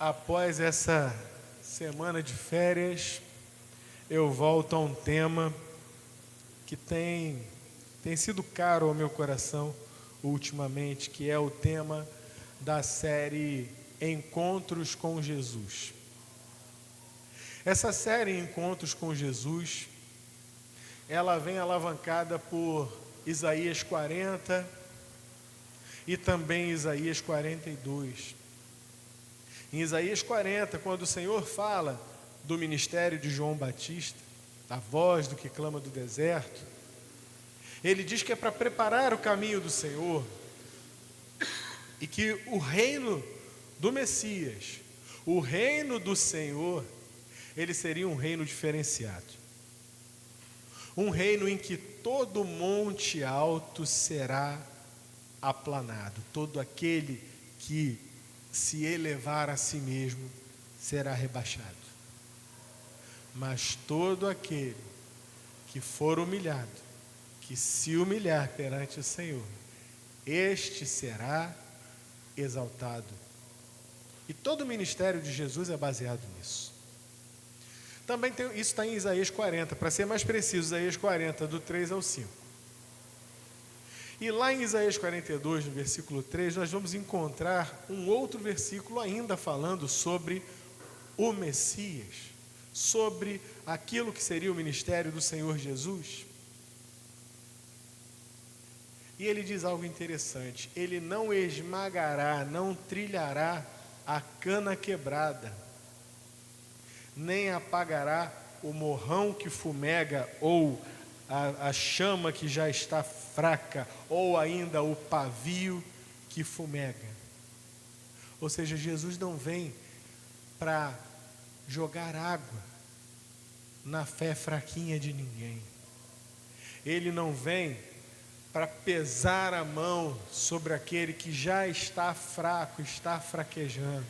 Após essa semana de férias, eu volto a um tema que tem sido caro ao meu coração ultimamente, que é o tema da série Encontros com Jesus. Essa série Encontros com Jesus, ela vem alavancada por Isaías 40 e também Isaías 42. Em Isaías 40, quando o Senhor fala do ministério de João Batista, da voz do que clama do deserto, ele diz que é para preparar o caminho do Senhor e que o reino do Messias, o reino do Senhor, ele seria um reino diferenciado. Um reino em que todo monte alto será aplanado, todo aquele que se elevar a si mesmo será rebaixado. Mas todo aquele que for humilhado, que se humilhar perante o Senhor, este será exaltado. E todo o ministério de Jesus é baseado nisso. Também isso está em Isaías 40, para ser mais preciso, Isaías 40, do 3 ao 5. E lá em Isaías 42, no versículo 3, nós vamos encontrar um outro versículo ainda falando sobre o Messias, sobre aquilo que seria o ministério do Senhor Jesus. E ele diz algo interessante: ele não esmagará, não trilhará a cana quebrada, nem apagará o morrão que fumega, ou a chama que já está fraca, ou ainda o pavio que fumega. Ou seja, Jesus não vem para jogar água na fé fraquinha de ninguém. Ele não vem para pesar a mão sobre aquele que já está fraco, está fraquejando.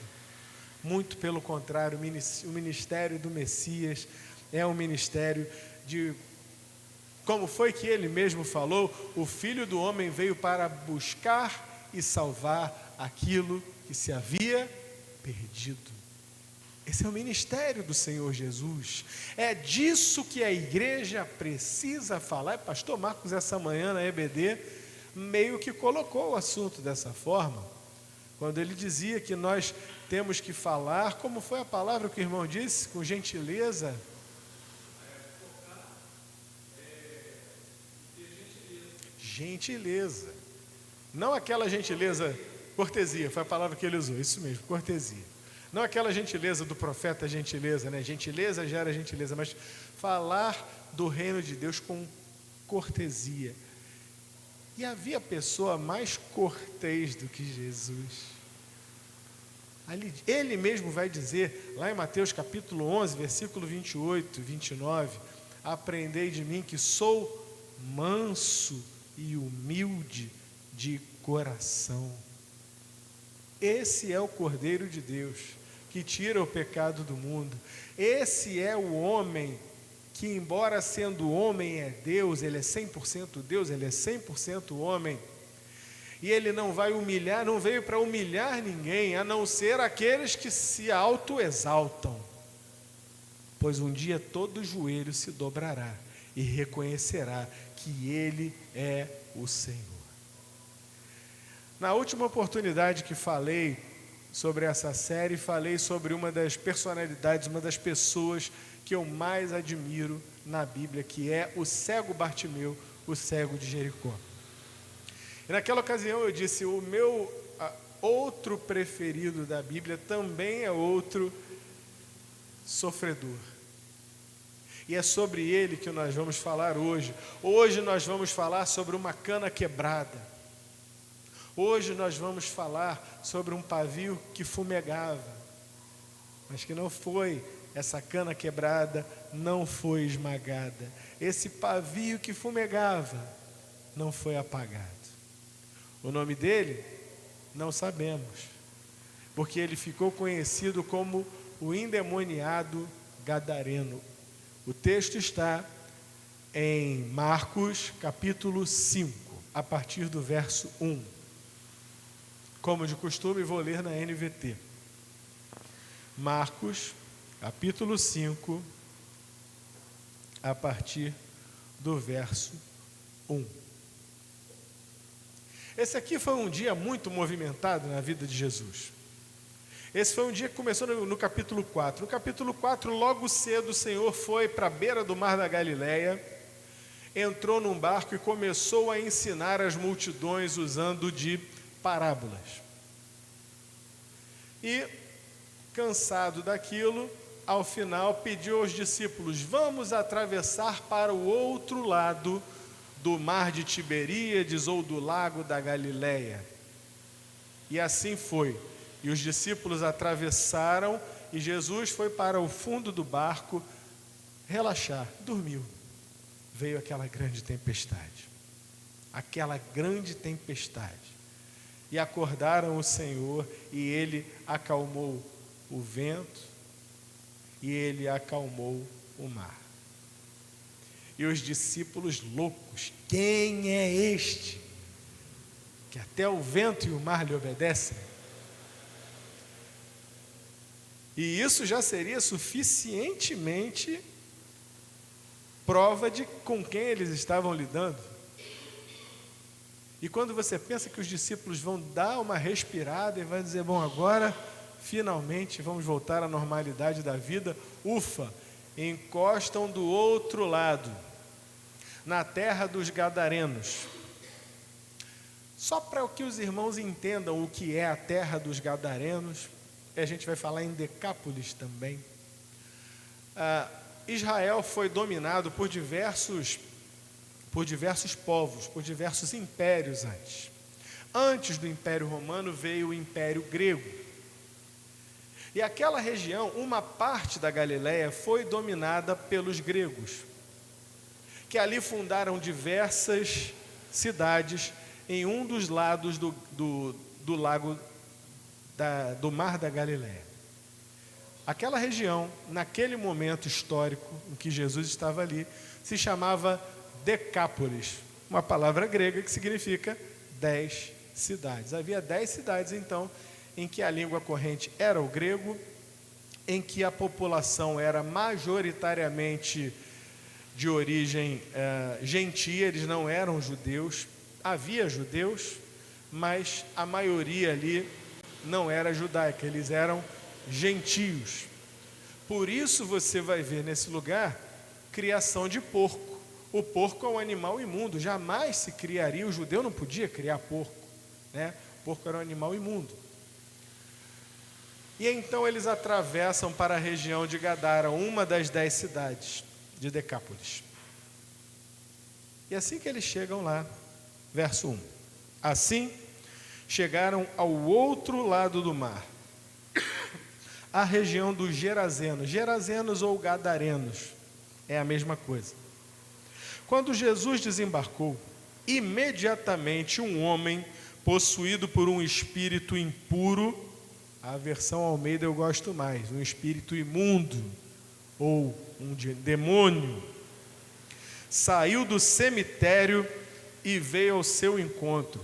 Muito pelo contrário, o ministério do Messias é um ministério de, como foi que ele mesmo falou, o Filho do Homem veio para buscar e salvar aquilo que se havia perdido. Esse é o ministério do Senhor Jesus. É disso que a igreja precisa falar. E pastor Marcos, essa manhã na EBD, meio que colocou o assunto dessa forma, quando ele dizia que nós temos que falar, como foi a palavra que o irmão disse? Com gentileza. Gentileza. Não aquela gentileza, cortesia, foi a palavra que ele usou, isso mesmo, cortesia. Não aquela gentileza do profeta gentileza, né? Gentileza gera gentileza, mas falar do reino de Deus com cortesia. E havia pessoa mais cortês do que Jesus. Ele mesmo vai dizer, lá em Mateus capítulo 11, versículo 28, 29, aprendei de mim que sou manso e humilde de coração. Esse é o Cordeiro de Deus, que tira o pecado do mundo. Esse é o homem que, embora sendo homem, é Deus. Ele é 100% Deus, ele é 100% homem. E ele não vai humilhar, não veio para humilhar ninguém, a não ser aqueles que se autoexaltam. Pois um dia todo joelho se dobrará e reconhecerá que ele é o Senhor. Na última oportunidade que falei sobre essa série, falei sobre uma das personalidades, uma das pessoas que eu mais admiro na Bíblia, que é o cego Bartimeu, o cego de Jericó. E naquela ocasião eu disse, o meu outro preferido da Bíblia também é outro sofredor. E é sobre ele que nós vamos falar hoje. Hoje nós vamos falar sobre uma cana quebrada. Hoje nós vamos falar sobre um pavio que fumegava, mas que não foi, essa cana quebrada não foi esmagada. Esse pavio que fumegava não foi apagado. O nome dele não sabemos, porque ele ficou conhecido como o endemoniado gadareno. O texto está em Marcos capítulo 5, a partir do verso 1. Como de costume, vou ler na NVT. Marcos, capítulo 5, a partir do verso 1. Esse aqui foi um dia muito movimentado na vida de Jesus. Esse foi um dia que começou no capítulo 4. No capítulo 4, logo cedo, o Senhor foi para a beira do mar da Galileia, entrou num barco e começou a ensinar as multidões usando de parábolas. E, cansado daquilo, ao final pediu aos discípulos: vamos atravessar para o outro lado do mar de Tiberíades ou do lago da Galileia. E assim foi. E os discípulos atravessaram e Jesus foi para o fundo do barco relaxar, dormiu. Veio aquela grande tempestade. Aquela grande tempestade. E acordaram o Senhor e Ele acalmou o vento e Ele acalmou o mar. E os discípulos loucos: quem é este que até o vento e o mar lhe obedecem? E isso já seria suficientemente prova de com quem eles estavam lidando. E quando você pensa que os discípulos vão dar uma respirada e vão dizer: bom, agora finalmente vamos voltar à normalidade da vida, ufa, encostam do outro lado, na terra dos Gadarenos. Só para que os irmãos entendam o que é a terra dos Gadarenos, a gente vai falar em Decápolis também. Israel foi dominado por diversos povos, por diversos impérios antes. Antes do Império Romano veio o Império Grego. E aquela região, uma parte da Galileia, foi dominada pelos gregos, que ali fundaram diversas cidades em um dos lados do lago do mar da Galileia. Aquela região, naquele momento histórico em que Jesus estava ali, se chamava Decápolis, uma palavra grega que significa 10 cidades. Havia 10 cidades, então, em que a língua corrente era o grego, em que a população era majoritariamente de origem gentia, eles não eram judeus. Havia judeus, mas a maioria ali não era judaica, eles eram gentios. Por isso você vai ver nesse lugar criação de porco. O porco é um animal imundo, jamais se criaria, o judeu não podia criar porco, né? O porco era um animal imundo. E então eles atravessam para a região de Gadara, uma das 10 cidades de Decápolis. E assim que eles chegam lá, verso 1. Assim, chegaram ao outro lado do mar, a região dos Gerazenos. Gerazenos ou Gadarenos, é a mesma coisa. Quando Jesus desembarcou, imediatamente um homem possuído por um espírito impuro, a versão Almeida eu gosto mais, um espírito imundo ou um demônio, saiu do cemitério e veio ao seu encontro.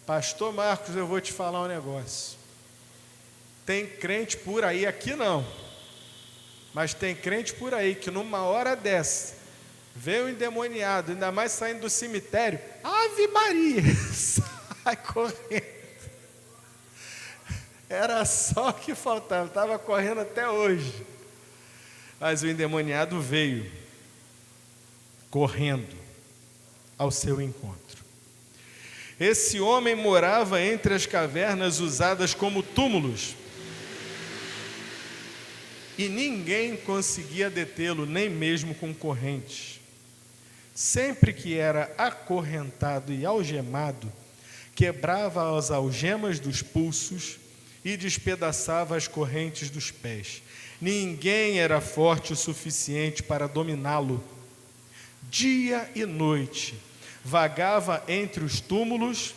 Pastor Marcos, eu vou te falar um negócio. Tem crente por aí, aqui não, mas tem crente por aí que numa hora dessa vê um endemoniado, ainda mais saindo do cemitério, Ave Maria, sai correndo. Era só o que faltava, estava correndo até hoje. Mas o endemoniado veio correndo ao seu encontro. Esse homem morava entre as cavernas usadas como túmulos, e ninguém conseguia detê-lo, nem mesmo com correntes. Sempre que era acorrentado e algemado, quebrava as algemas dos pulsos e despedaçava as correntes dos pés. Ninguém era forte o suficiente para dominá-lo. Dia e noite, vagava entre os túmulos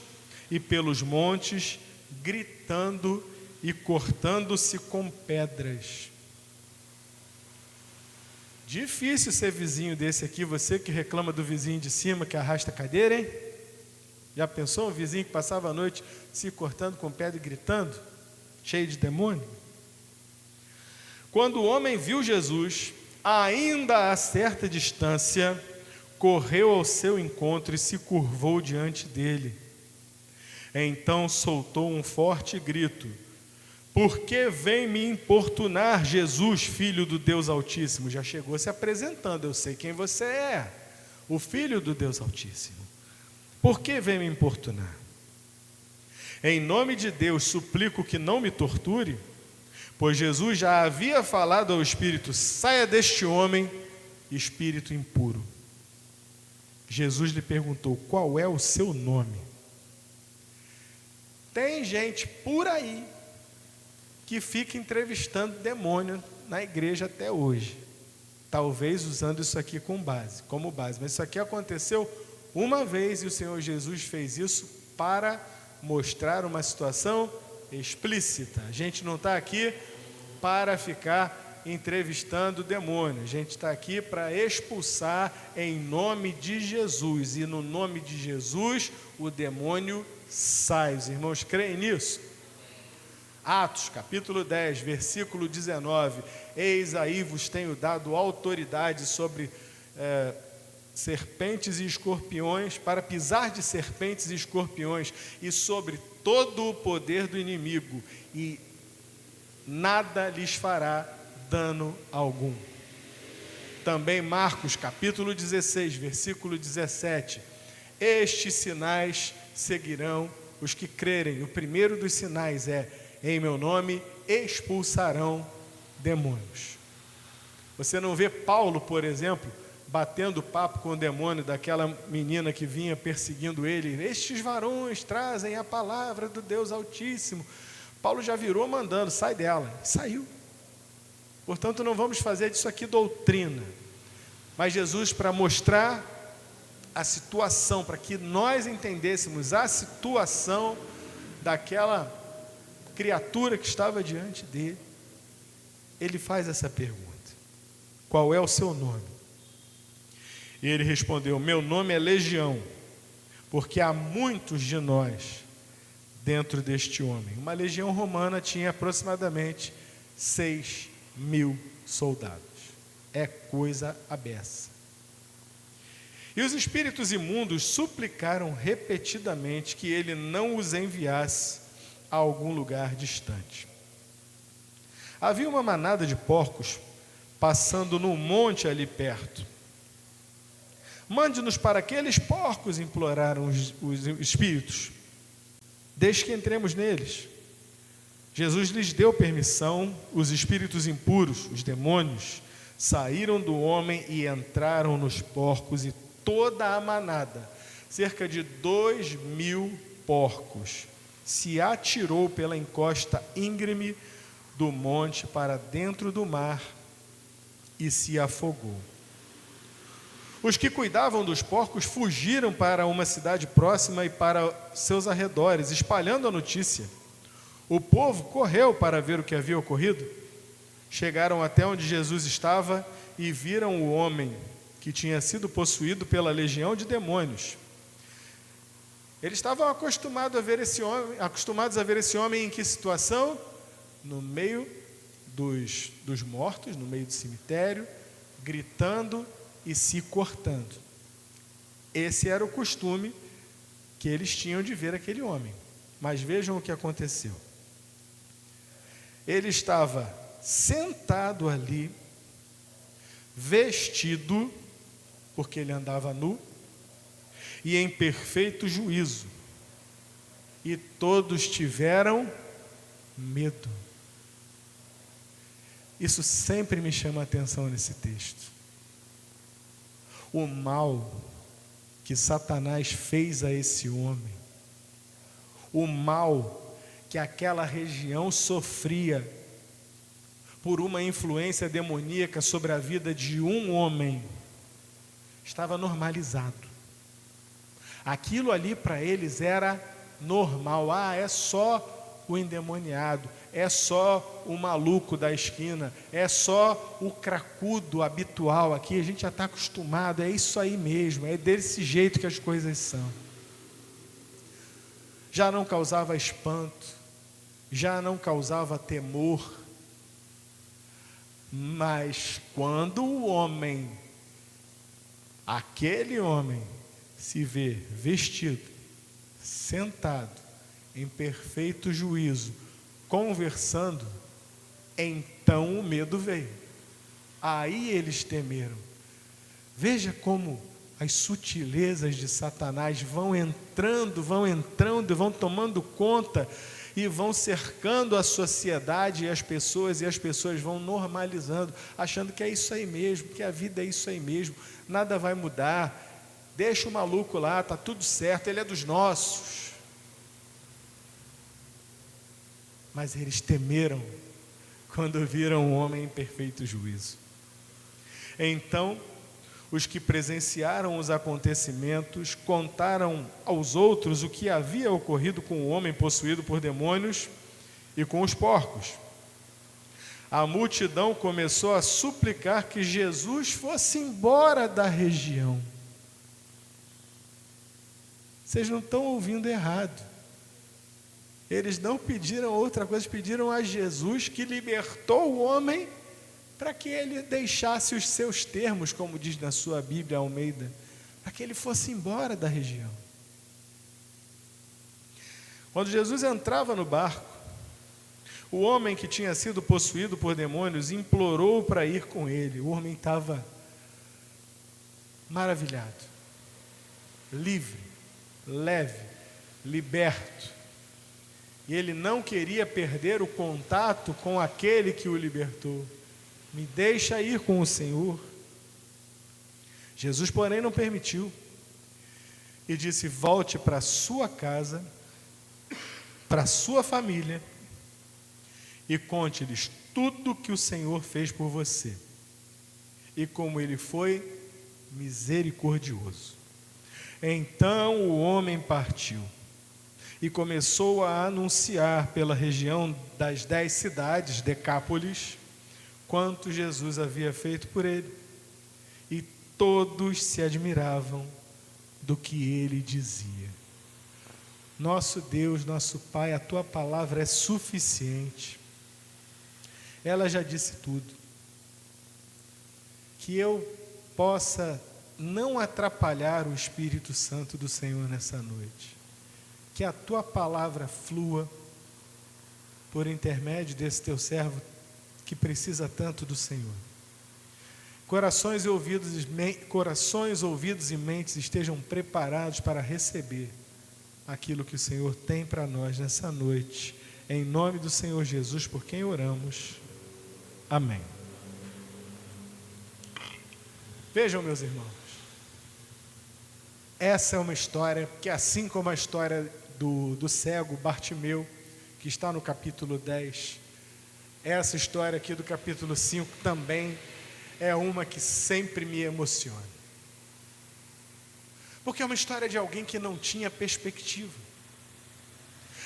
e pelos montes, gritando e cortando-se com pedras. Difícil ser vizinho desse aqui, você que reclama do vizinho de cima que arrasta a cadeira, hein? Já pensou um vizinho que passava a noite se cortando com pedra e gritando, cheio de demônio? Quando o homem viu Jesus, ainda a certa distância, correu ao seu encontro e se curvou diante dele. Então soltou um forte grito: por que vem me importunar, Jesus, Filho do Deus Altíssimo? Já chegou se apresentando: eu sei quem você é, o Filho do Deus Altíssimo. Por que vem me importunar? Em nome de Deus, suplico que não me torture, pois Jesus já havia falado ao espírito: saia deste homem, espírito impuro. Jesus lhe perguntou: qual é o seu nome? Tem gente por aí que fica entrevistando demônio na igreja até hoje, talvez usando isso aqui como base, mas isso aqui aconteceu uma vez e o Senhor Jesus fez isso para mostrar uma situação explícita. A gente não está aqui para ficar entrevistando demônio, a gente está aqui para expulsar em nome de Jesus, e no nome de Jesus o demônio sai. Os irmãos creem nisso? Atos, capítulo 10, versículo 19: eis aí vos tenho dado autoridade sobre serpentes e escorpiões, para pisar de serpentes e escorpiões, e sobre todo o poder do inimigo, e nada lhes fará dano algum. Também Marcos, capítulo 16, versículo 17: estes sinais seguirão os que crerem. O primeiro dos sinais é: em meu nome expulsarão demônios. Você não vê Paulo, por exemplo, batendo papo com o demônio daquela menina que vinha perseguindo ele: estes varões trazem a palavra do Deus Altíssimo. Paulo já virou mandando: sai dela. Saiu. Portanto, não vamos fazer disso aqui doutrina. Mas Jesus, para mostrar a situação, para que nós entendêssemos a situação daquela criatura que estava diante dele, ele faz essa pergunta: qual é o seu nome? E ele respondeu: meu nome é Legião, porque há muitos de nós dentro deste homem. Uma legião romana tinha aproximadamente 6.000 soldados. É coisa à beça. E os espíritos imundos suplicaram repetidamente que ele não os enviasse a algum lugar distante. Havia uma manada de porcos passando num monte ali perto. Mande-nos para aqueles porcos, imploraram os espíritos, deixe que entremos neles. Jesus lhes deu permissão. Os espíritos impuros, os demônios, saíram do homem e entraram nos porcos, e toda a manada, cerca de 2.000 porcos, se atirou pela encosta íngreme do monte para dentro do mar e se afogou. Os que cuidavam dos porcos fugiram para uma cidade próxima e para seus arredores, espalhando a notícia. O povo correu para ver o que havia ocorrido. Chegaram até onde Jesus estava e viram o homem que tinha sido possuído pela legião de demônios. Eles estavam acostumados a ver esse homem em que situação? No meio dos mortos, no meio do cemitério, gritando e se cortando. Esse era o costume que eles tinham de ver aquele homem. Mas vejam o que aconteceu. Ele estava sentado ali, vestido, porque ele andava nu, e em perfeito juízo, e todos tiveram medo. Isso sempre me chama a atenção nesse texto. O mal que Satanás fez a esse homem, o mal que aquela região sofria por uma influência demoníaca sobre a vida de um homem, estava normalizado. Aquilo ali para eles era normal. É só o endemoniado, é só o maluco da esquina, é só o cracudo habitual aqui, a gente já está acostumado, é isso aí mesmo, é desse jeito que as coisas são. Já não causava espanto, já não causava temor. Mas quando o homem, aquele homem, se vê vestido, sentado, em perfeito juízo, conversando, então o medo veio. Aí eles temeram. Veja como as sutilezas de Satanás vão entrando, vão tomando conta e vão cercando a sociedade e as pessoas vão normalizando, achando que é isso aí mesmo, que a vida é isso aí mesmo, nada vai mudar, deixa o maluco lá, está tudo certo, ele é dos nossos. Mas eles temeram quando viram o homem em perfeito juízo. Então, os que presenciaram os acontecimentos contaram aos outros o que havia ocorrido com o homem possuído por demônios e com os porcos. A multidão começou a suplicar que Jesus fosse embora da região. Vocês não estão ouvindo errado. Eles não pediram outra coisa, pediram a Jesus, que libertou o homem, para que ele deixasse os seus termos, como diz na sua Bíblia Almeida, para que ele fosse embora da região. Quando Jesus entrava no barco, o homem que tinha sido possuído por demônios implorou para ir com ele. O homem estava maravilhado, livre, leve, liberto. E ele não queria perder o contato com aquele que o libertou. Me deixa ir com o Senhor. Jesus, porém, não permitiu. E disse: volte para sua casa, para sua família, e conte-lhes tudo que o Senhor fez por você, e como ele foi misericordioso. Então o homem partiu e começou a anunciar pela região das 10 cidades, Decápolis, quanto Jesus havia feito por ele. E todos se admiravam do que ele dizia. Nosso Deus, nosso Pai, a tua palavra é suficiente. Ela já disse tudo. Que eu possa não atrapalhar o Espírito Santo do Senhor nessa noite. Que a tua palavra flua por intermédio desse teu servo que precisa tanto do Senhor. Corações, ouvidos e mentes estejam preparados para receber aquilo que o Senhor tem para nós nessa noite. Em nome do Senhor Jesus, por quem oramos. Amém. Vejam, meus irmãos, essa é uma história que, assim como a história do cego Bartimeu, que está no capítulo 10, essa história aqui do capítulo 5 também é uma que sempre me emociona. Porque é uma história de alguém que não tinha perspectiva.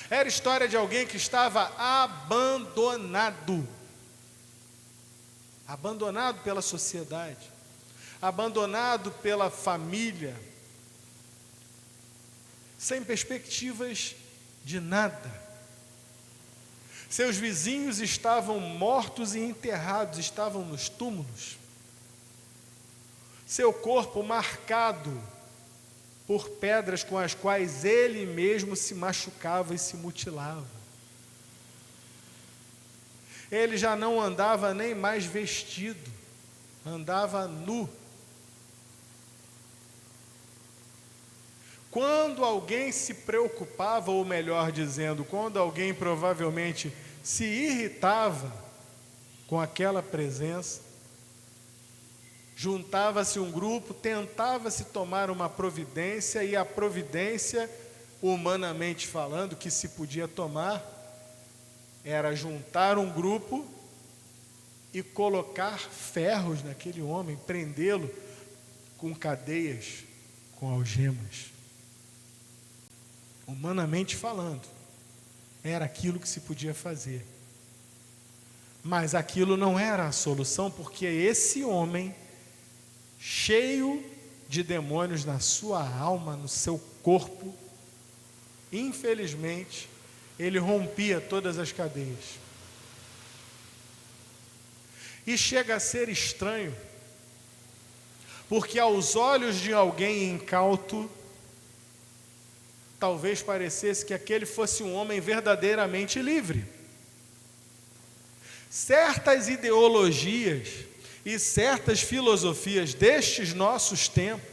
Era a história de alguém que estava abandonado. Abandonado pela sociedade, abandonado pela família, sem perspectivas de nada. Seus vizinhos estavam mortos e enterrados, estavam nos túmulos. Seu corpo marcado por pedras com as quais ele mesmo se machucava e se mutilava. Ele já não andava nem mais vestido, andava nu. Quando alguém se preocupava, ou melhor dizendo, quando alguém provavelmente se irritava com aquela presença, juntava-se um grupo, tentava-se tomar uma providência, e a providência, humanamente falando, que se podia tomar, era juntar um grupo e colocar ferros naquele homem, prendê-lo com cadeias, com algemas. Humanamente falando, era aquilo que se podia fazer. Mas aquilo não era a solução, porque esse homem, cheio de demônios na sua alma, no seu corpo, infelizmente, ele rompia todas as cadeias. E chega a ser estranho, porque aos olhos de alguém incauto, talvez parecesse que aquele fosse um homem verdadeiramente livre. Certas ideologias e certas filosofias destes nossos tempos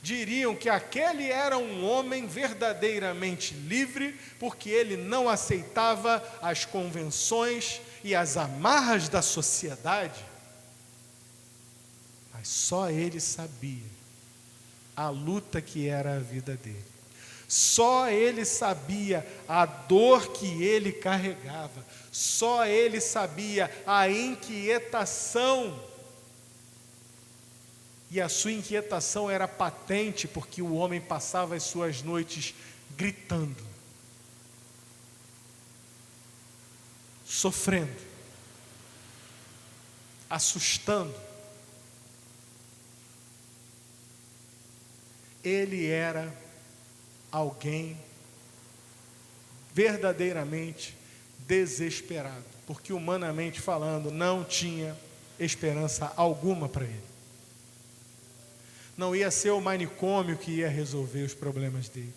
diriam que aquele era um homem verdadeiramente livre, porque ele não aceitava as convenções e as amarras da sociedade. Mas só ele sabia a luta que era a vida dele. Só ele sabia a dor que ele carregava. Só ele sabia a inquietação. E a sua inquietação era patente, porque o homem passava as suas noites gritando, sofrendo, assustando. Ele era alguém verdadeiramente desesperado, porque humanamente falando, não tinha esperança alguma para ele. Não ia ser o manicômio que ia resolver os problemas dele.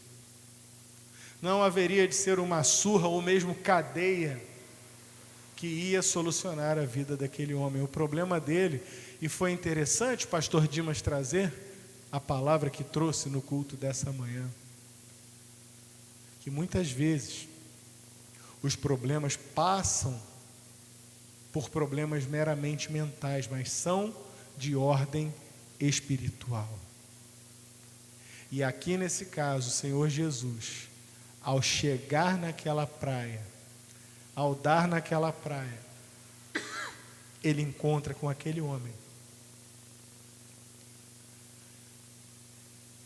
Não haveria de ser uma surra ou mesmo cadeia que ia solucionar a vida daquele homem. O problema dele, e foi interessante o pastor Dimas trazer a palavra que trouxe no culto dessa manhã, que muitas vezes os problemas passam por problemas meramente mentais, mas são de ordem espiritual. E aqui nesse caso, o Senhor Jesus, ao chegar naquela praia, ao dar naquela praia, ele encontra com aquele homem.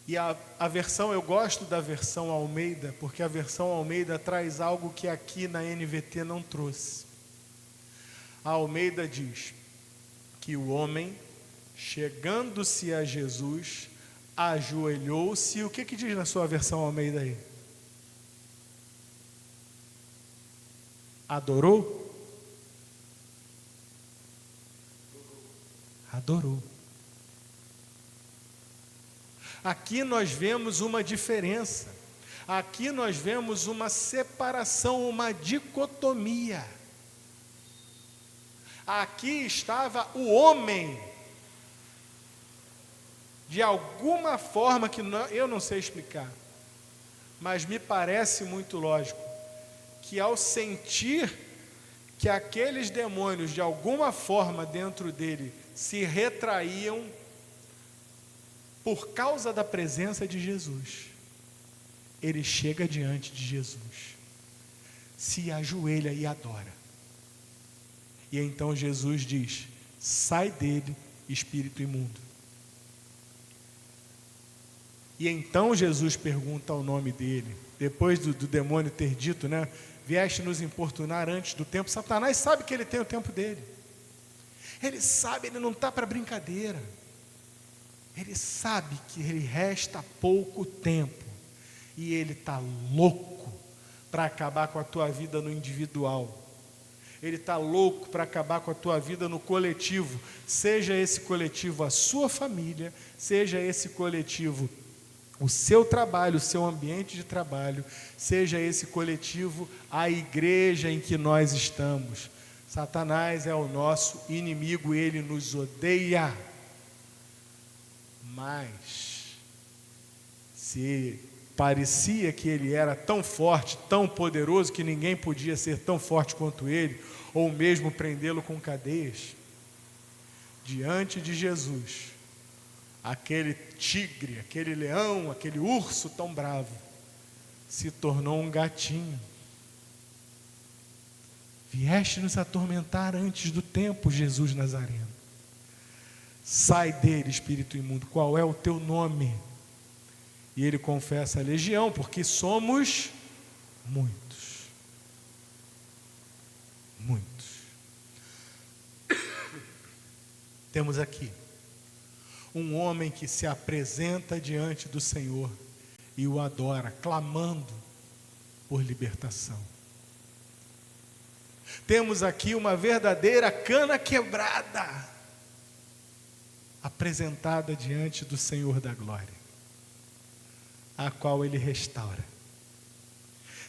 E a versão, eu gosto da versão Almeida, porque a versão Almeida traz algo que aqui na NVT não trouxe. A Almeida diz que o homem, chegando-se a Jesus, ajoelhou-se. O que diz na sua versão Almeida aí? Adorou? Adorou. Aqui nós vemos uma diferença. Aqui nós vemos uma separação, uma dicotomia. Aqui estava o homem, de alguma forma que eu não sei explicar, mas me parece muito lógico, que ao sentir que aqueles demônios de alguma forma dentro dele se retraíam por causa da presença de Jesus, ele chega diante de Jesus, se ajoelha e adora. E então Jesus diz: sai dele, espírito imundo. E então Jesus pergunta ao nome dele, depois do demônio ter dito, né? Vieste nos importunar antes do tempo. Satanás sabe que ele tem o tempo dele. Ele sabe, ele não está para brincadeira. Ele sabe que ele resta pouco tempo. E ele está louco para acabar com a tua vida no individual. Ele está louco para acabar com a tua vida no coletivo. Seja esse coletivo a sua família, seja esse coletivo o seu trabalho, o seu ambiente de trabalho, seja esse coletivo a igreja em que nós estamos. Satanás é o nosso inimigo, ele nos odeia. Mas, se parecia que ele era tão forte, tão poderoso, que ninguém podia ser tão forte quanto ele, ou mesmo prendê-lo com cadeias, diante de Jesus, aquele tigre, aquele leão, aquele urso tão bravo, se tornou um gatinho. Vieste nos atormentar antes do tempo, Jesus Nazareno. Sai dele, espírito imundo. Qual é o teu nome? E ele confessa: legião, porque somos muitos. Muitos. Temos aqui um homem que se apresenta diante do Senhor e o adora, clamando por libertação. Temos aqui uma verdadeira cana quebrada, apresentada diante do Senhor da glória, a qual Ele restaura.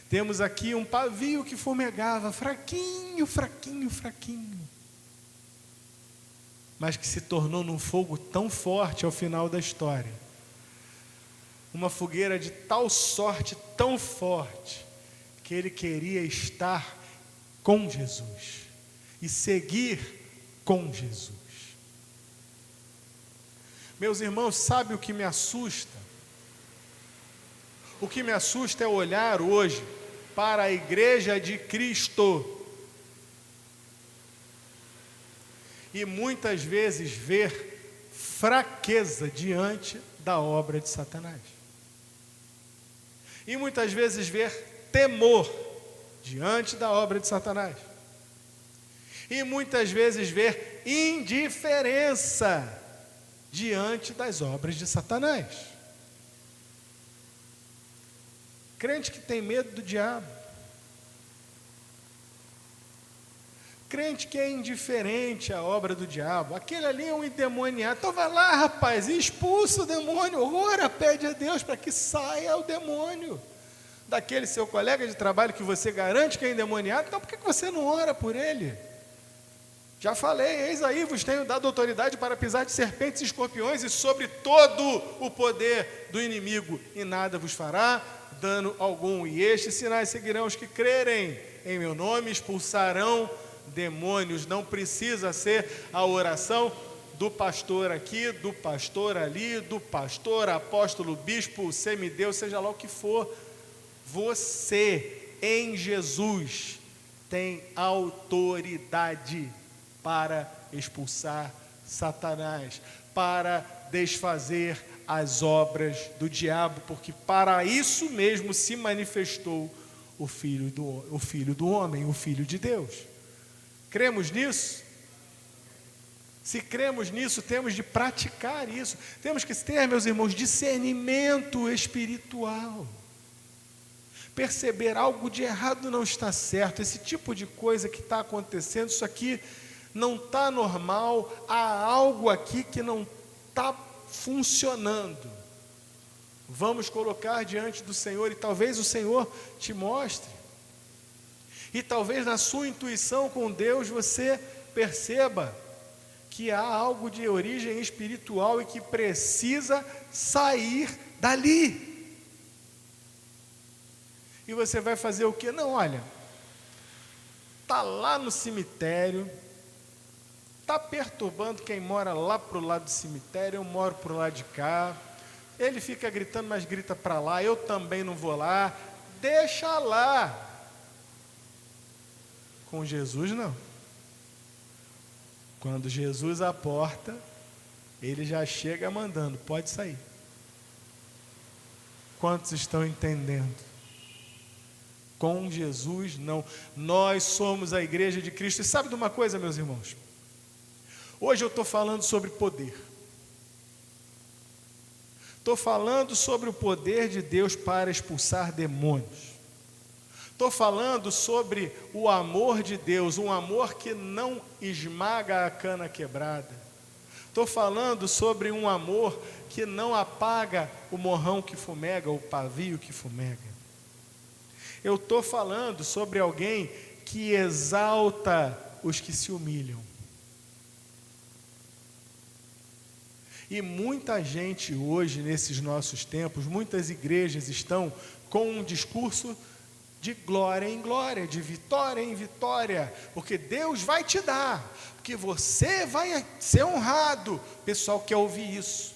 Temos aqui um pavio que fumegava, fraquinho, fraquinho, fraquinho, mas que se tornou num fogo tão forte ao final da história. Uma fogueira de tal sorte, tão forte, que ele queria estar com Jesus e seguir com Jesus. Meus irmãos, sabe o que me assusta? O que me assusta é olhar hoje para a igreja de Cristo e muitas vezes ver fraqueza diante da obra de Satanás. E muitas vezes ver temor diante da obra de Satanás. E muitas vezes ver indiferença diante das obras de Satanás. Crente que tem medo do diabo. Crente que é indiferente à obra do diabo. Aquele ali é um endemoniado. Então vai lá, rapaz, e expulsa o demônio. Ora, pede a Deus para que saia o demônio daquele seu colega de trabalho que você garante que é endemoniado. Então por que você não ora por ele? Já falei, eis aí, vos tenho dado autoridade para pisar de serpentes e escorpiões e sobre todo o poder do inimigo, e nada vos fará dano algum. E estes sinais seguirão os que crerem em meu nome, expulsarão demônios. Não precisa ser a oração do pastor aqui, do pastor ali, do pastor, apóstolo, bispo, semideus, seja lá o que for. Você, em Jesus, tem autoridade para expulsar Satanás, para desfazer as obras do diabo, porque para isso mesmo se manifestou o Filho do Homem, o Filho de Deus. Cremos nisso? Se cremos nisso, temos de praticar isso. Temos que ter, meus irmãos, discernimento espiritual. Perceber algo de errado não está certo. Esse tipo de coisa que está acontecendo, isso aqui não está normal. Há algo aqui que não está funcionando. Vamos colocar diante do Senhor e talvez o Senhor te mostre. E talvez na sua intuição com Deus você perceba que há algo de origem espiritual e que precisa sair dali. E você vai fazer o quê? Não, olha, está lá no cemitério, está perturbando quem mora lá para o lado do cemitério, eu moro para o lado de cá, ele fica gritando, mas grita para lá, eu também não vou lá, deixa lá. Com Jesus não. Quando Jesus aporta, ele já chega mandando, pode sair. Quantos estão entendendo? Com Jesus não. Nós somos a igreja de Cristo. E sabe de uma coisa, meus irmãos? Hoje eu estou falando sobre poder. Estou falando sobre o poder de Deus para expulsar demônios. Estou falando sobre o amor de Deus, um amor que não esmaga a cana quebrada. Estou falando sobre um amor que não apaga o morrão que fumega, o pavio que fumega. Eu estou falando sobre alguém que exalta os que se humilham. E muita gente hoje, nesses nossos tempos, muitas igrejas estão com um discurso de glória em glória, de vitória em vitória, porque Deus vai te dar, porque você vai ser honrado. O pessoal quer ouvir isso,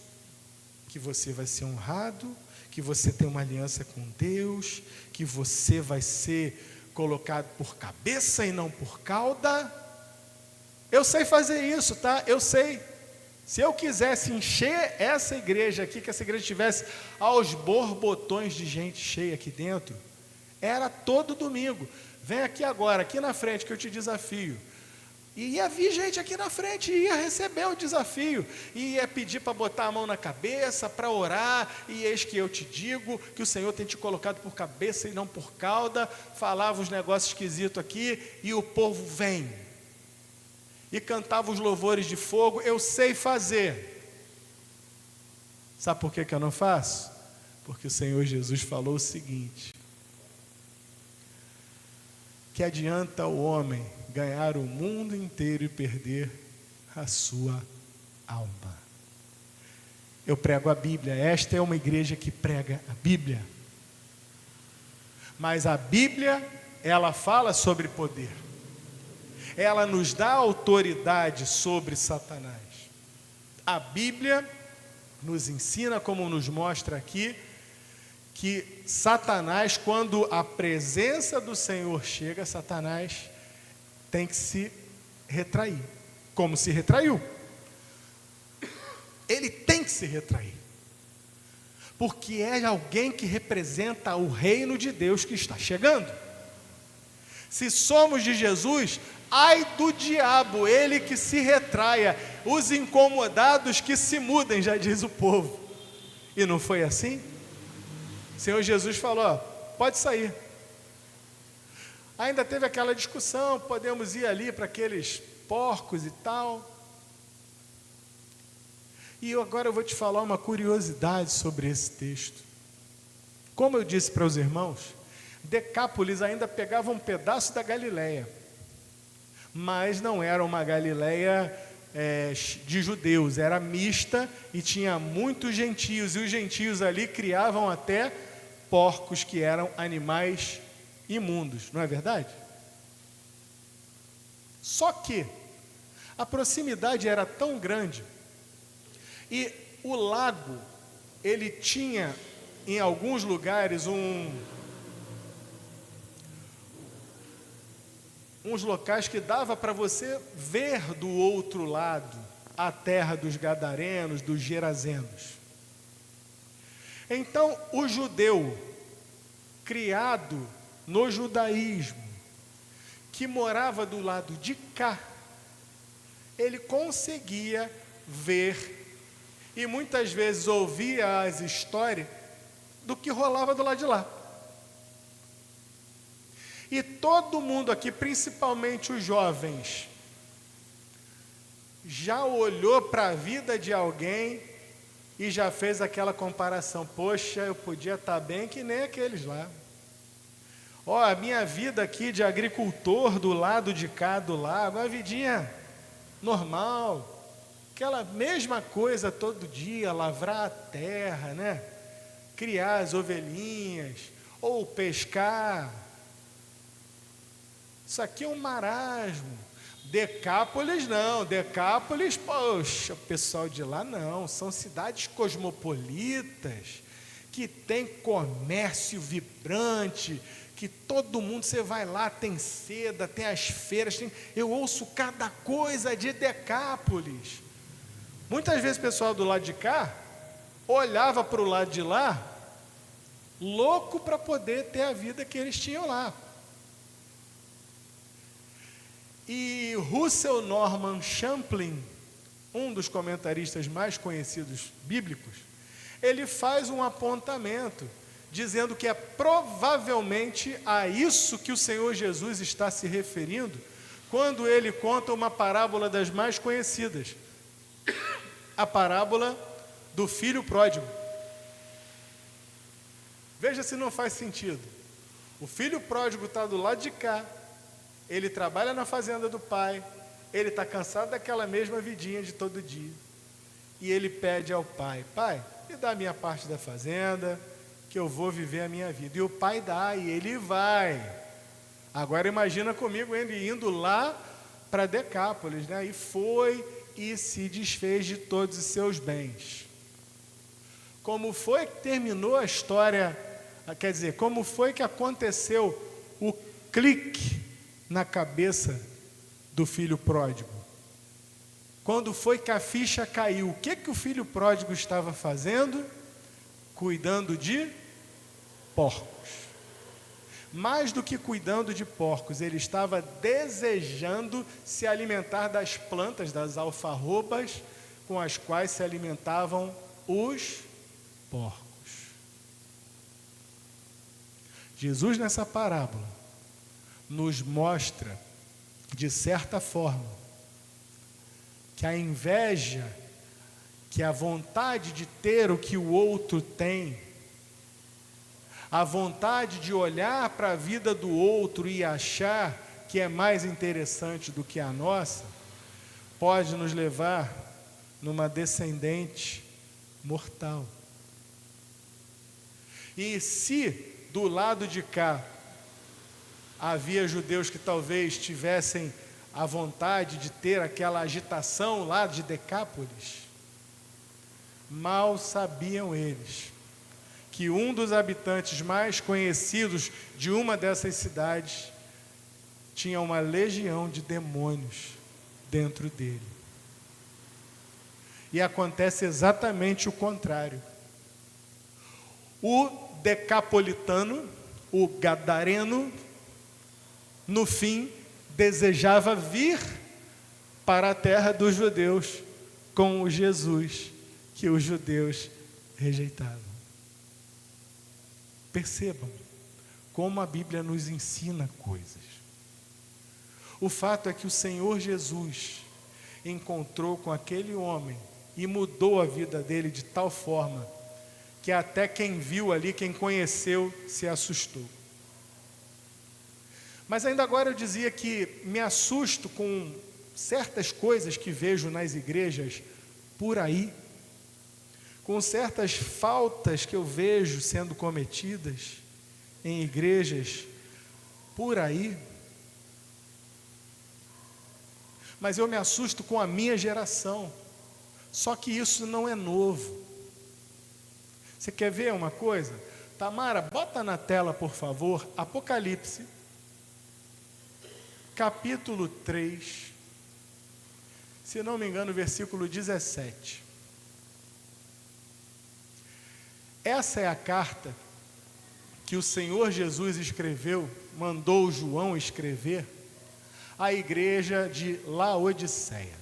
que você vai ser honrado, que você tem uma aliança com Deus, que você vai ser colocado por cabeça e não por cauda. Eu sei fazer isso, tá? Eu sei. Se eu quisesse encher essa igreja aqui, que essa igreja tivesse aos borbotões de gente cheia aqui dentro, era todo domingo. Vem aqui agora, aqui na frente, que eu te desafio. E ia vir gente aqui na frente, ia receber o desafio, ia pedir para botar a mão na cabeça, para orar, e eis que eu te digo que o Senhor tem te colocado por cabeça e não por cauda. Falava os negócios esquisitos aqui, e o povo vem, e cantava os louvores de fogo. Eu sei fazer. Sabe por que eu não faço? Porque o Senhor Jesus falou o seguinte: que adianta o homem ganhar o mundo inteiro e perder a sua alma? Eu prego a Bíblia. Esta é uma igreja que prega a Bíblia. Mas a Bíblia, ela fala sobre poder. Ela nos dá autoridade sobre Satanás. A Bíblia nos ensina, como nos mostra aqui, que Satanás, quando a presença do Senhor chega, Satanás tem que se retrair. Como se retraiu? Ele tem que se retrair. Porque é alguém que representa o reino de Deus que está chegando. Se somos de Jesus, ai do diabo, ele que se retraia, os incomodados que se mudem, já diz o povo. E não foi assim? O Senhor Jesus falou: ó, pode sair. Ainda teve aquela discussão, podemos ir ali para aqueles porcos e tal. E agora eu vou te falar uma curiosidade sobre esse texto. Como eu disse para os irmãos, Decápolis ainda pegava um pedaço da Galileia, mas não era uma Galileia de judeus, era mista e tinha muitos gentios, e os gentios ali criavam até porcos, que eram animais imundos, não é verdade? Só que a proximidade era tão grande, e o lago, ele tinha em alguns lugares uns locais que dava para você ver do outro lado a terra dos gadarenos, dos gerazenos. Então, o judeu criado no judaísmo, que morava do lado de cá, ele conseguia ver e muitas vezes ouvia as histórias do que rolava do lado de lá. E todo mundo aqui, principalmente os jovens, já olhou para a vida de alguém e já fez aquela comparação: poxa, eu podia estar bem que nem aqueles lá. Ó, a minha vida aqui de agricultor do lado de cá do lago, uma vidinha normal, aquela mesma coisa todo dia, lavrar a terra, né? Criar as ovelhinhas, ou pescar. Isso aqui é um marasmo. Decápolis não, Decápolis, poxa, o pessoal de lá não, são cidades cosmopolitas, que tem comércio vibrante, que todo mundo, você vai lá, tem seda, tem as feiras, eu ouço cada coisa de Decápolis. Muitas vezes o pessoal do lado de cá olhava para o lado de lá, louco para poder ter a vida que eles tinham lá. E Russell Norman Champlin, um dos comentaristas mais conhecidos bíblicos, ele faz um apontamento, dizendo que é provavelmente a isso que o Senhor Jesus está se referindo, quando ele conta uma parábola das mais conhecidas, a parábola do filho pródigo. Veja se não faz sentido. O filho pródigo está do lado de cá, ele trabalha na fazenda do pai, ele está cansado daquela mesma vidinha de todo dia, e ele pede ao pai: pai, me dá a minha parte da fazenda, que eu vou viver a minha vida. E o pai dá, e ele vai. Agora imagina comigo ele indo lá para Decápolis, né? E foi e se desfez de todos os seus bens. Como foi que terminou a história, quer dizer, como foi que aconteceu o clique na cabeça do filho pródigo? Quando foi que a ficha caiu? O que o filho pródigo estava fazendo? Cuidando de porcos. mais do que cuidando de porcos, ele estava desejando se alimentar das plantas, das alfarrobas, com as quais se alimentavam os porcos. Jesus, nessa parábola, nos mostra, de certa forma, que a inveja, que a vontade de ter o que o outro tem, a vontade de olhar para a vida do outro e achar que é mais interessante do que a nossa, pode nos levar numa descendente mortal. E se do lado de cá havia judeus que talvez tivessem a vontade de ter aquela agitação lá de Decápolis, mal sabiam eles que um dos habitantes mais conhecidos de uma dessas cidades tinha uma legião de demônios dentro dele. E acontece exatamente o contrário. O decapolitano, o gadareno, no fim, desejava vir para a terra dos judeus com o Jesus que os judeus rejeitavam. Percebam como a Bíblia nos ensina coisas. O fato é que o Senhor Jesus encontrou com aquele homem e mudou a vida dele de tal forma que até quem viu ali, quem conheceu, se assustou. Mas ainda agora eu dizia que me assusto com certas coisas que vejo nas igrejas por aí, com certas faltas que eu vejo sendo cometidas em igrejas por aí. Mas eu me assusto com a minha geração. Só que isso não é novo. Você quer ver uma coisa? Tamara, bota na tela, por favor, Apocalipse, capítulo 3, se não me engano, versículo 17. Essa é a carta que o Senhor Jesus escreveu, mandou João escrever, à igreja de Laodiceia.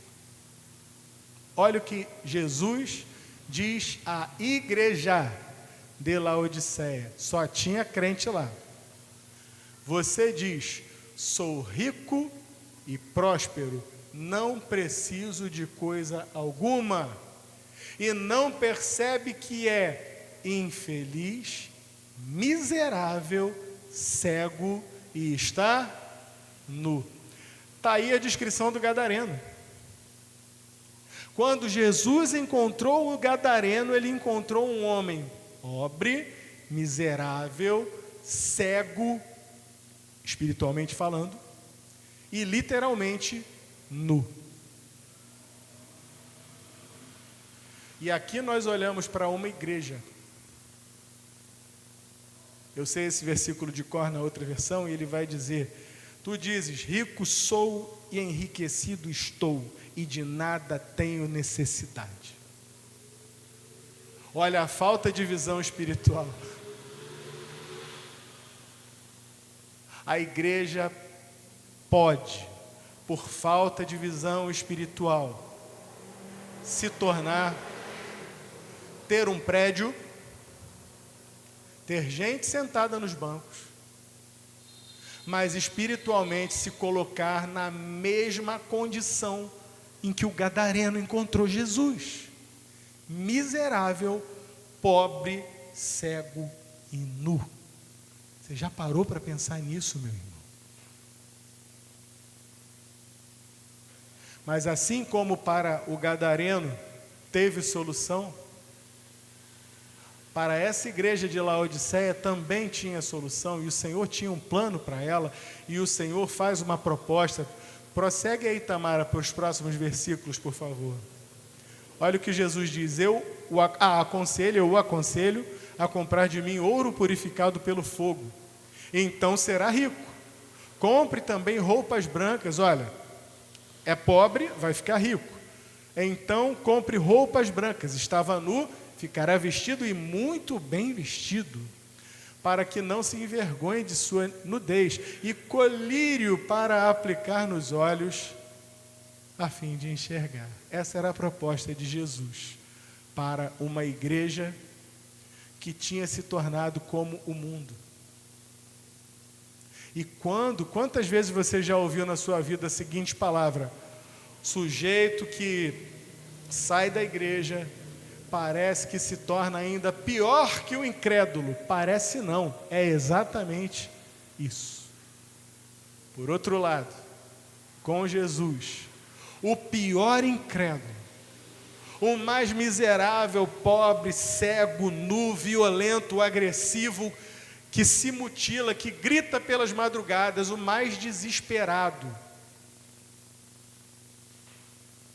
Olha o que Jesus diz à igreja de Laodiceia. Só tinha crente lá. Você diz: sou rico e próspero, não preciso de coisa alguma, e não percebe que é infeliz, miserável, cego e está nu. Está aí a descrição do gadareno. Quando Jesus encontrou o gadareno, ele encontrou um homem pobre, miserável, cego, espiritualmente falando, e literalmente nu. E aqui nós olhamos para uma igreja. Eu sei esse versículo de cor na outra versão, e ele vai dizer: tu dizes, rico sou e enriquecido estou, e de nada tenho necessidade. Olha a falta de visão espiritual. A igreja pode, por falta de visão espiritual, se tornar, ter um prédio, ter gente sentada nos bancos, mas espiritualmente se colocar na mesma condição em que o gadareno encontrou Jesus: miserável, pobre, cego e nu. Você já parou para pensar nisso, meu irmão? Mas assim como para o gadareno teve solução, para essa igreja de Laodiceia também tinha solução, e o Senhor tinha um plano para ela, e o Senhor faz uma proposta. Prossegue aí, Tamara, para os próximos versículos, por favor. Olha o que Jesus diz: eu o aconselho a comprar de mim ouro purificado pelo fogo, então será rico. Compre também roupas brancas. Olha, é pobre, vai ficar rico. Então compre roupas brancas. Estava nu, ficará vestido e muito bem vestido. para que não se envergonhe de sua nudez, e colírio para aplicar nos olhos, a fim de enxergar. Essa era a proposta de Jesus para uma igreja que tinha se tornado como o mundo. E quantas vezes você já ouviu na sua vida a seguinte palavra: sujeito que sai da igreja parece que se torna ainda pior que o incrédulo. Parece não, é exatamente isso. Por outro lado, com Jesus, o pior incrédulo, o mais miserável, pobre, cego, nu, violento, agressivo, que se mutila, que grita pelas madrugadas, o mais desesperado,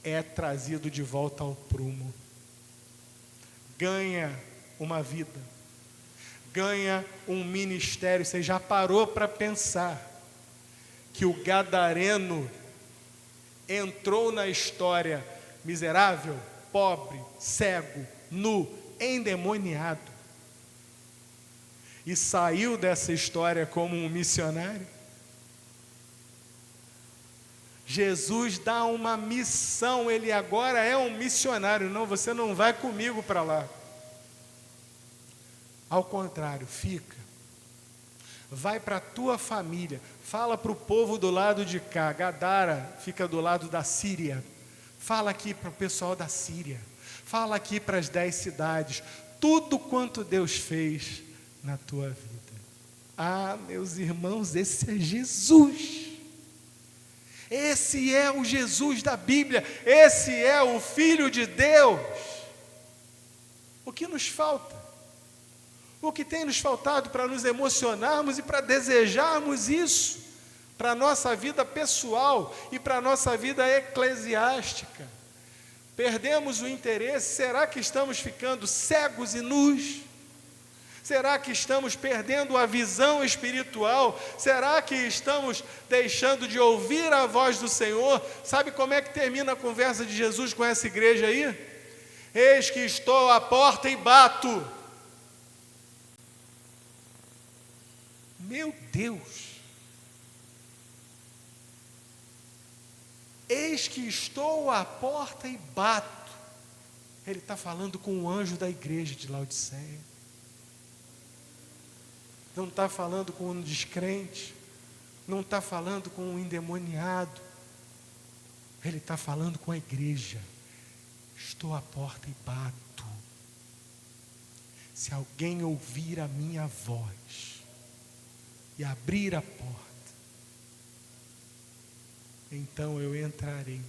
é trazido de volta ao prumo. Ganha uma vida, ganha um ministério. Você já parou para pensar que o gadareno entrou na história miserável, pobre, cego, nu, endemoniado, e saiu dessa história como um missionário? Jesus dá uma missão, ele agora é um missionário. Não, você não vai comigo para lá. Ao contrário, fica. Vai para a tua família, fala para o povo do lado de cá. Gadara fica do lado da Síria. Fala aqui para o pessoal da Síria. Fala aqui para as 10 cidades. Tudo quanto Deus fez na tua vida. Ah, meus irmãos, esse é Jesus. Esse é o Jesus da Bíblia, esse é o Filho de Deus. O que nos falta? O que tem nos faltado para nos emocionarmos e para desejarmos isso para a nossa vida pessoal e para a nossa vida eclesiástica? Perdemos o interesse. Será que estamos ficando cegos e nus? Será que estamos perdendo a visão espiritual? Será que estamos deixando de ouvir a voz do Senhor? Sabe como é que termina a conversa de Jesus com essa igreja aí? Eis que estou à porta e bato. Meu Deus! Eis que estou à porta e bato. Ele está falando com o anjo da igreja de Laodiceia. Não está falando com um descrente, não está falando com um endemoniado. Ele está falando com a igreja. Estou à porta e bato. Se alguém ouvir a minha voz e abrir a porta, então eu entrarei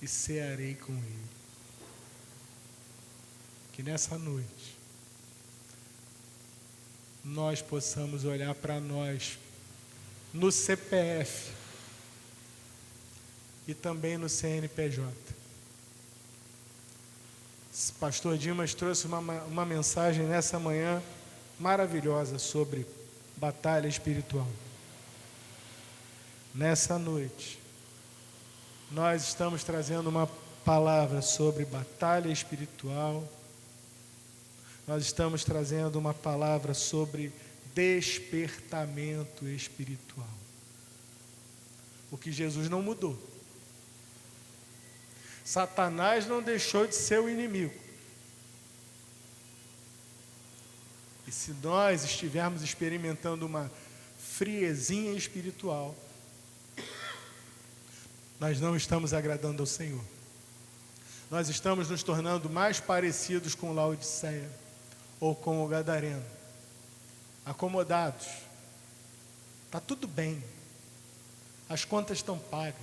e cearei com ele. Que nessa noite nós possamos olhar para nós no CPF e também no CNPJ. Pastor Dimas trouxe uma mensagem nessa manhã maravilhosa sobre batalha espiritual. Nessa noite, nós estamos trazendo uma palavra sobre batalha espiritual. Nós estamos trazendo uma palavra sobre despertamento espiritual. Porque Jesus não mudou. Satanás não deixou de ser o inimigo. E se nós estivermos experimentando uma friezinha espiritual, nós não estamos agradando ao Senhor. Nós estamos nos tornando mais parecidos com Laodiceia ou com o gadareno, acomodados. Está tudo bem, as contas estão pagas,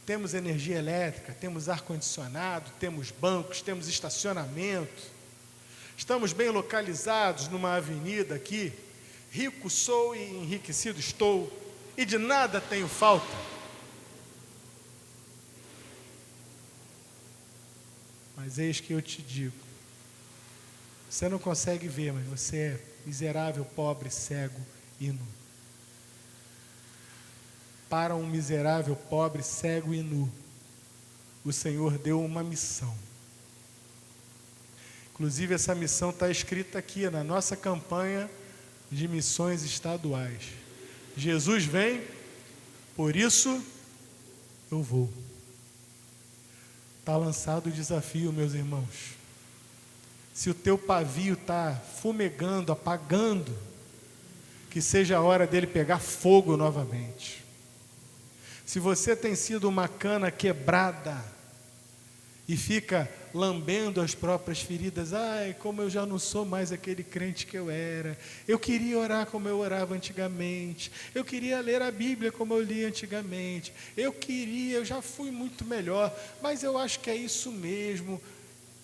temos energia elétrica, temos ar-condicionado, temos bancos, temos estacionamento, estamos bem localizados numa avenida aqui, rico sou e enriquecido estou, e de nada tenho falta. Mas eis que eu te digo, você não consegue ver, mas você é miserável, pobre, cego e nu. Para um miserável, pobre, cego e nu, o Senhor deu uma missão. Inclusive, essa missão está escrita aqui na nossa campanha de missões estaduais. Jesus vem, por isso eu vou. Está lançado o desafio, meus irmãos. Se o teu pavio está fumegando, apagando, que seja a hora dele pegar fogo novamente. Se você tem sido uma cana quebrada e fica lambendo as próprias feridas, ai, como eu já não sou mais aquele crente que eu era, eu queria orar como eu orava antigamente, eu queria ler a Bíblia como eu lia antigamente, eu já fui muito melhor, mas eu acho que é isso mesmo.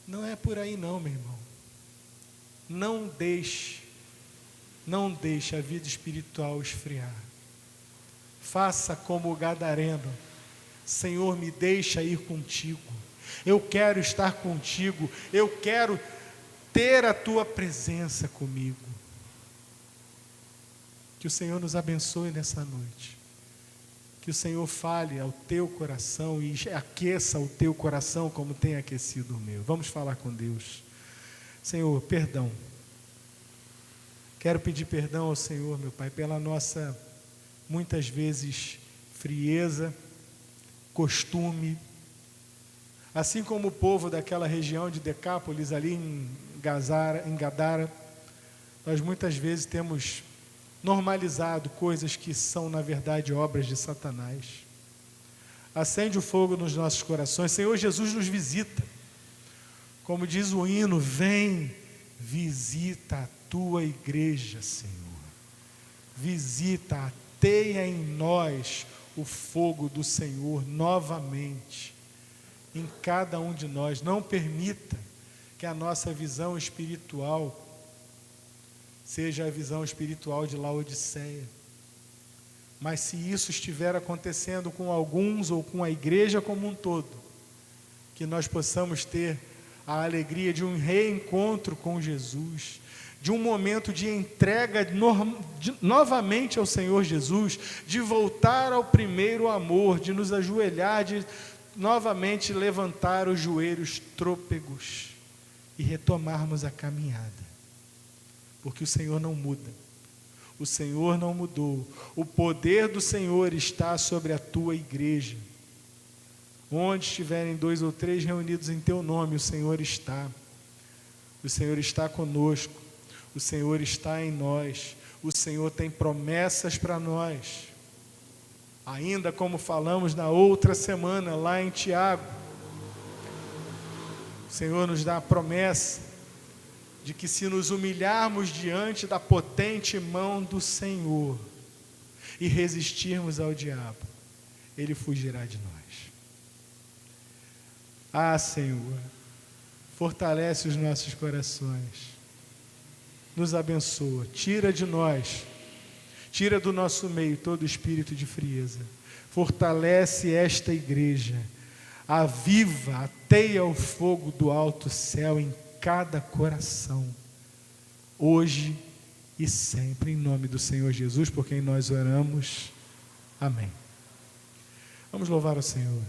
Não é por aí não, meu irmão. Não deixe a vida espiritual esfriar. Faça como o gadareno: Senhor, me deixa ir contigo, eu quero estar contigo, eu quero ter a tua presença comigo. Que o Senhor nos abençoe nessa noite, que o Senhor fale ao teu coração e aqueça o teu coração como tem aquecido o meu. Vamos falar com Deus. Senhor, perdão. Quero pedir perdão ao Senhor, meu Pai, pela nossa, muitas vezes, frieza, costume. Assim como o povo daquela região de Decápolis, ali em Gadara, nós muitas vezes temos normalizado coisas que são, na verdade, obras de Satanás. Acende o fogo nos nossos corações. Senhor Jesus nos visita. Como diz o hino, vem, visita a tua igreja, Senhor. Visita, ateia em nós o fogo do Senhor novamente, em cada um de nós. Não permita que a nossa visão espiritual seja a visão espiritual de Laodiceia. Mas se isso estiver acontecendo com alguns ou com a igreja como um todo, que nós possamos ter a alegria de um reencontro com Jesus, de um momento de entrega novamente ao Senhor Jesus, de voltar ao primeiro amor, de nos ajoelhar, de novamente levantar os joelhos trôpegos e retomarmos a caminhada. Porque o Senhor não muda, o Senhor não mudou, o poder do Senhor está sobre a tua igreja. Onde estiverem 2 ou 3 reunidos em teu nome, o Senhor está conosco, o Senhor está em nós, o Senhor tem promessas para nós. Ainda como falamos na outra semana, lá em Tiago, o Senhor nos dá a promessa de que se nos humilharmos diante da potente mão do Senhor e resistirmos ao diabo, ele fugirá de nós. Ah, Senhor, fortalece os nossos corações, nos abençoa, tira de nós, tira do nosso meio todo espírito de frieza, fortalece esta igreja, aviva, ateia o fogo do alto céu em cada coração, hoje e sempre, em nome do Senhor Jesus, por quem nós oramos. Amém. Vamos louvar o Senhor.